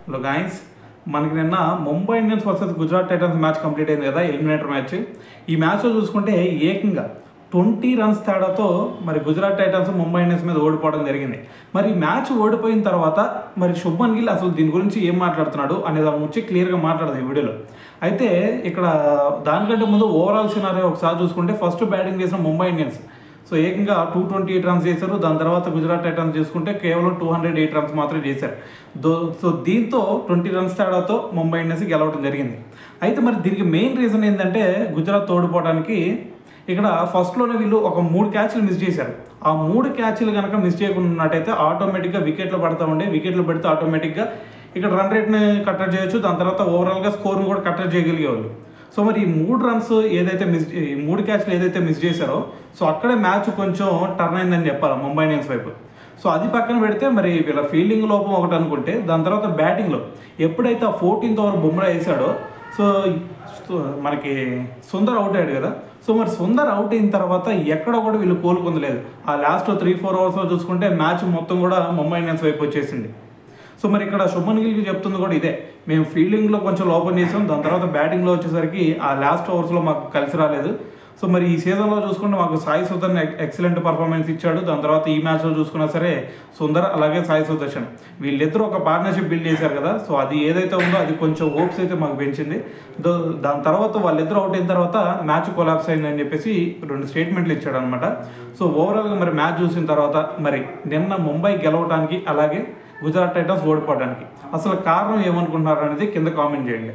Hello guys, మనకి నిన్న Mumbai Indians versus Gujarat Titans match complete అయింది కదా, ఎలిమినేటర్ మ్యాచ్. ఈ మ్యాచ్లో చూసుకుంటే ఏకంగా 20 రన్స్ తేడాతో మరి గుజరాత్ టైటన్స్ ముంబై ఇండియన్స్ మీద ఓడిపోవడం జరిగింది. మరి ఈ మ్యాచ్ ఓడిపోయిన తర్వాత మరి శుభ్మన్ గిల్ అసలు దీని గురించి ఏం మాట్లాడుతున్నాడు అనే దాని గురించి క్లియర్గా మాట్లాడదాం ఈ వీడియోలో. అయితే ఇక్కడ దానికంటే ముందు ఓవరాల్ సినారియో ఒకసారి చూసుకుంటే ఫస్ట్ బ్యాటింగ్ చేసిన ముంబై ఇండియన్స్ సో ఏకంగా 228 రన్స్ చేశారు. దాని తర్వాత గుజరాత్ టైటన్స్ చూసుకుంటే కేవలం 208 రన్స్ మాత్రమే చేశారు. సో దీంతో 20 రన్స్ తేడాతో ముంబై ఇండియన్స్ గెలవడం జరిగింది. అయితే మరి దీనికి మెయిన్ రీజన్ ఏంటంటే గుజరాత్ ఓడిపోవడానికి ఇక్కడ ఫస్ట్లోనే వీళ్ళు ఒక 3 క్యాచ్లు మిస్ చేశారు. ఆ 3 క్యాచ్లు కనుక మిస్ చేయకున్నట్టయితే ఆటోమేటిక్గా వికెట్లు పడతా ఉండే. వికెట్లు పడితే ఆటోమేటిక్గా ఇక్కడ రన్ రేట్ని కట్టడి చేయొచ్చు. దాని తర్వాత ఓవరాల్గా స్కోర్ని కూడా కట్టడి చేయగలిగేవాళ్ళు. సో మరి ఈ 3 రన్స్ ఏదైతే ఈ 3 క్యాచ్లు ఏదైతే మిస్ చేశారో సో అక్కడే మ్యాచ్ కొంచెం టర్న్ అయిందని చెప్పాలి ముంబై ఇండియన్స్ వైపు. సో అది పక్కన పెడితే మరి వీళ్ళ ఫీల్డింగ్ లోపం ఒకటి అనుకుంటే, దాని తర్వాత బ్యాటింగ్లో ఎప్పుడైతే ఆ 14th ఓవర్ బుమ్రా వేసాడో సో మనకి సుందర్ అవుట్ అయ్యాడు కదా. సో మరి సుందర్ అవుట్ అయిన తర్వాత ఎక్కడ కూడా వీళ్ళు కోలుకొందలేదు. ఆ లాస్ట్ 3-4 అవర్స్లో చూసుకుంటే మ్యాచ్ మొత్తం కూడా ముంబై ఇండియన్స్ వైపు వచ్చేసింది. సో మరి ఇక్కడ శుభ్మన్ గిల్కి చెప్తుంది కూడా ఇదే, మేము ఫీల్డింగ్లో కొంచెం లోపం చేసాం, దాని తర్వాత బ్యాటింగ్లో వచ్చేసరికి ఆ లాస్ట్ ఓవర్స్లో మాకు కలిసి రాలేదు. సో మరి ఈ సీజన్లో చూసుకుంటే మాకు సాయి సుదర్శన్ ఎక్సలెంట్ పర్ఫార్మెన్స్ ఇచ్చాడు. దాని తర్వాత ఈ మ్యాచ్లో చూసుకున్నా సరే సుందర్ అలాగే సాయి సుదర్శన్ వీళ్ళిద్దరూ ఒక పార్ట్నర్షిప్ బిల్డ్ చేశారు కదా. సో అది ఏదైతే ఉందో అది కొంచెం హోప్స్ అయితే మాకు పెంచింది. దాని తర్వాత వాళ్ళిద్దరూ అవుట్ అయిన తర్వాత మ్యాచ్ కొలాప్స్ అయిందని చెప్పేసి 2 స్టేట్మెంట్లు ఇచ్చాడు అనమాట. సో ఓవరాల్గా మరి మ్యాచ్ చూసిన తర్వాత మరి నిన్న ముంబై గెలవడానికి అలాగే గుజరాత్ టైటన్స్ ఓడిపోవడానికి అసలు కారణం ఏమనుకుంటున్నారు అనేది కింద కామెంట్ చేయండి.